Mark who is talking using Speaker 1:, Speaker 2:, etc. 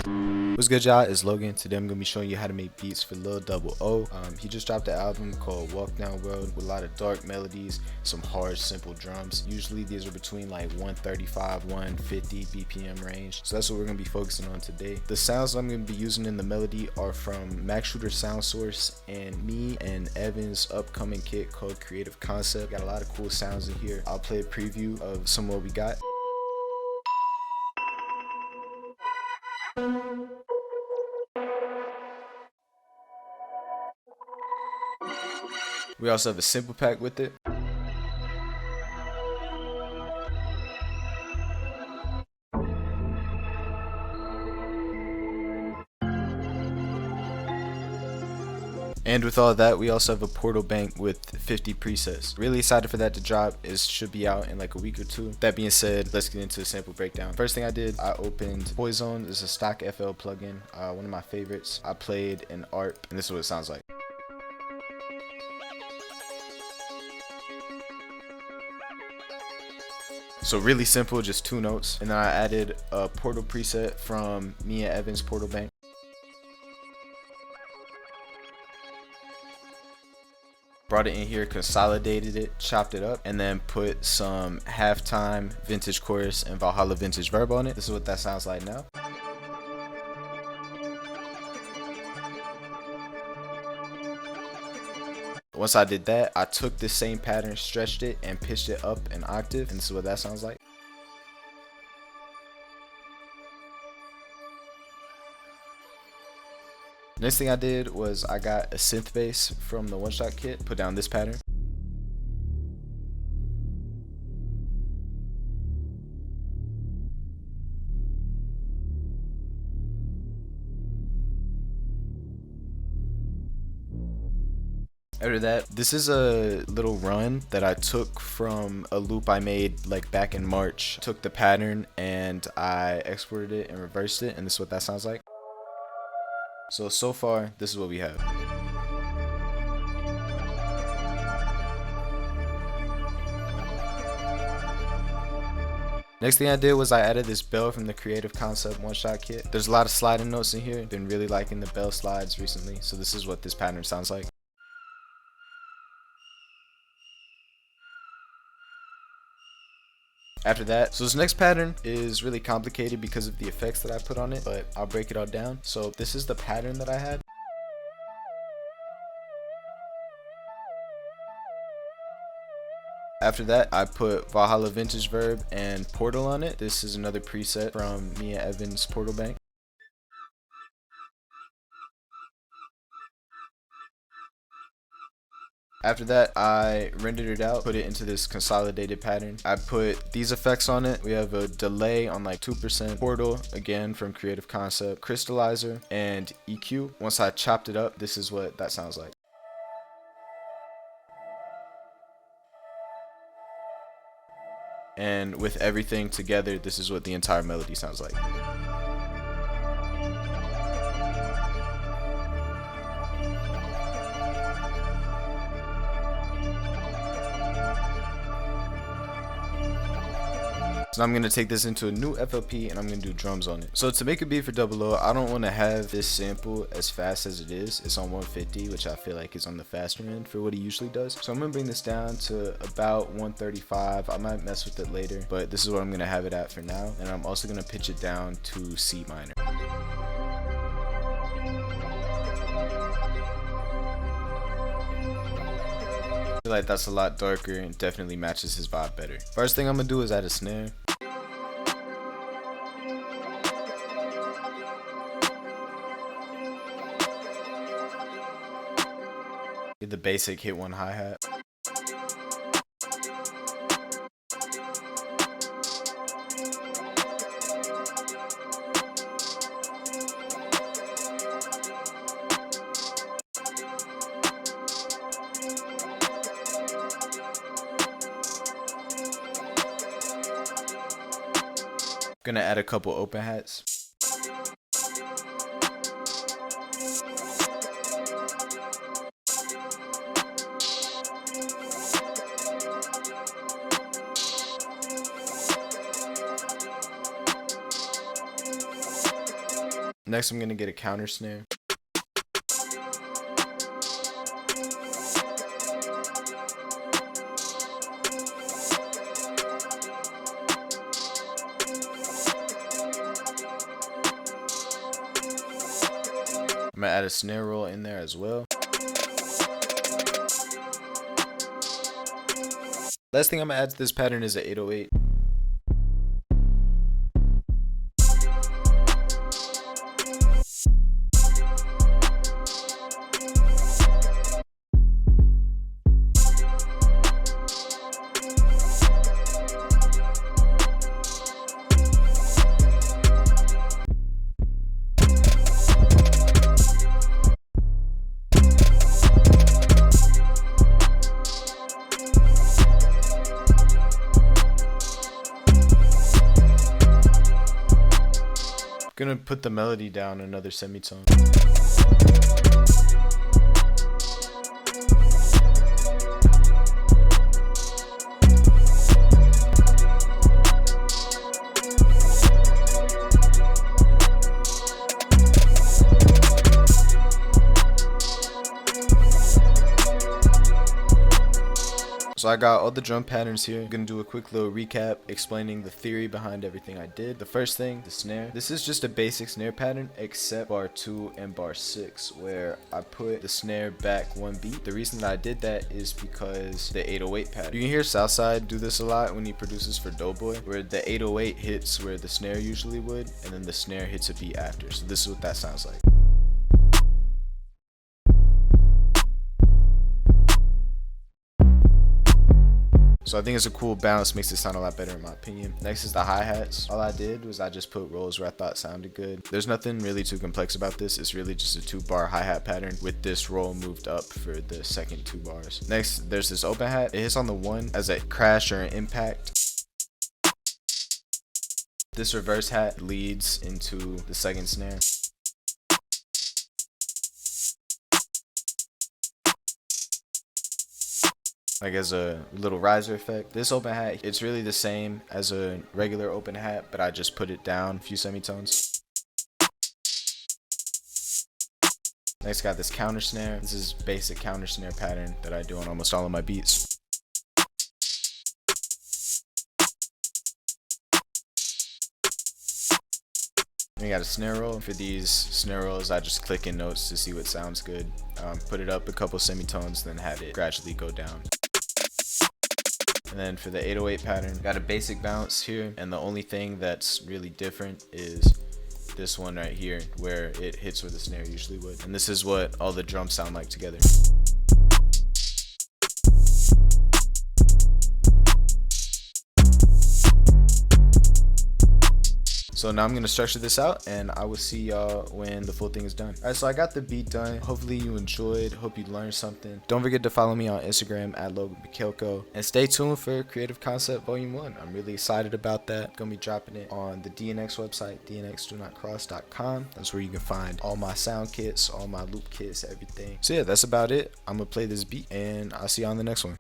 Speaker 1: What's good, y'all? It's Logan. Today I'm gonna be showing you how to make beats for Lil Double. He just dropped an album called Walk Down Road with a lot of dark melodies, some hard, simple drums. Usually these are between like 135, 150 BPM range. So that's what we're gonna be focusing on today. The sounds I'm gonna be using in the melody are from Max Shooter Sound Source and me and Evan's upcoming kit called Creative Concept. Got a lot of cool sounds in here. I'll play a preview of some of what we got. We also have a sample pack with it. And with all that, we also have a portal bank with 50 presets. Really excited for that to drop. It should be out in like a week or two. That being said, let's get into the sample breakdown. First thing I did, I opened Poison. This is a stock FL plugin, one of my favorites. I played an ARP, and this is what it sounds like. So really simple, just 2 notes. And then I added a portal preset from me and Evan's portal bank. Brought it in here, consolidated it, chopped it up, and then put some halftime vintage chorus and Valhalla vintage verb on it. This is what that sounds like now. Once I did that, I took this same pattern, stretched it, and pitched it up an octave, and this is what that sounds like. Next thing I did was I got a synth bass from the one-shot kit, put down this pattern. After that, this is a little run that I took from a loop I made like back in March. Took the pattern and I exported it and reversed it, and this is what that sounds like. So far, this is what we have. Next thing I did was I added this bell from the Creative Concept one-shot kit. There's a lot of sliding notes in here. Been really liking the bell slides recently, so this is what this pattern sounds like. After that, so this next pattern is really complicated because of the effects that I put on it, but I'll break it all down. So this is the pattern that I had. After that, I put Valhalla vintage verb and portal on it. This is another preset from me and Evan's portal bank. After that, I rendered it out, put it into this consolidated pattern. I put these effects on it. We have a delay on like 2%, portal, again from Creative Concept, crystallizer, and EQ. Once I chopped it up, this is what that sounds like. And with everything together, this is what the entire melody sounds like. So I'm going to take this into a new FLP and I'm going to do drums on it. So to make a beat for Double O, I don't want to have this sample as fast as it is. It's on 150, which I feel like is on the faster end for what he usually does. So I'm going to bring this down to about 135. I might mess with it later, but this is what I'm going to have it at for now. And I'm also going to pitch it down to C minor. I feel like that's a lot darker and definitely matches his vibe better. First thing I'm gonna do is add a snare. Get the basic hit one hi-hat. Gonna add a couple open hats. Next, I'm gonna get a counter snare. I'm gonna add a snare roll in there as well. Last thing I'm gonna add to this pattern is an 808. Gonna put the melody down another semitone. So I got all the drum patterns here. I'm gonna do a quick little recap explaining the theory behind everything I did. The first thing, the snare. This is just a basic snare pattern except bar 2 and bar 6 where I put the snare back one beat. The reason that I did that is because the 808 pattern. You can hear Southside do this a lot when he produces for Doughboy, where the 808 hits where the snare usually would and then the snare hits a beat after. So this is what that sounds like. So I think it's a cool bounce, makes it sound a lot better in my opinion. Next is the hi-hats. All I did was I just put rolls where I thought sounded good. There's nothing really too complex about this. It's really just a 2-bar hi-hat pattern with this roll moved up for the second 2 bars. Next, there's this open hat. It hits on the 1 as a crash or an impact. This reverse hat leads into the second snare. Like as a little riser effect. This open hat, it's really the same as a regular open hat, but I just put it down a few semitones. Next, got this counter snare. This is basic counter snare pattern that I do on almost all of my beats. We got a snare roll. For these snare rolls, I just click in notes to see what sounds good. Put it up a couple semitones, then have it gradually go down. And then for the 808 pattern, got a basic bounce here, and the only thing that's really different is this one right here where it hits where the snare usually would. And this is what all the drums sound like together. So now I'm going to structure this out and I will see y'all when the full thing is done. Alright, so I got the beat done. Hopefully you enjoyed. Hope you learned something. Don't forget to follow me on Instagram at Piekielko. And stay tuned for Creative Concept Volume 1. I'm really excited about that. Gonna be dropping it on the DNX website, dnxdonotcross.com. That's where you can find all my sound kits, all my loop kits, everything. So yeah, that's about it. I'm gonna play this beat and I'll see you on the next one.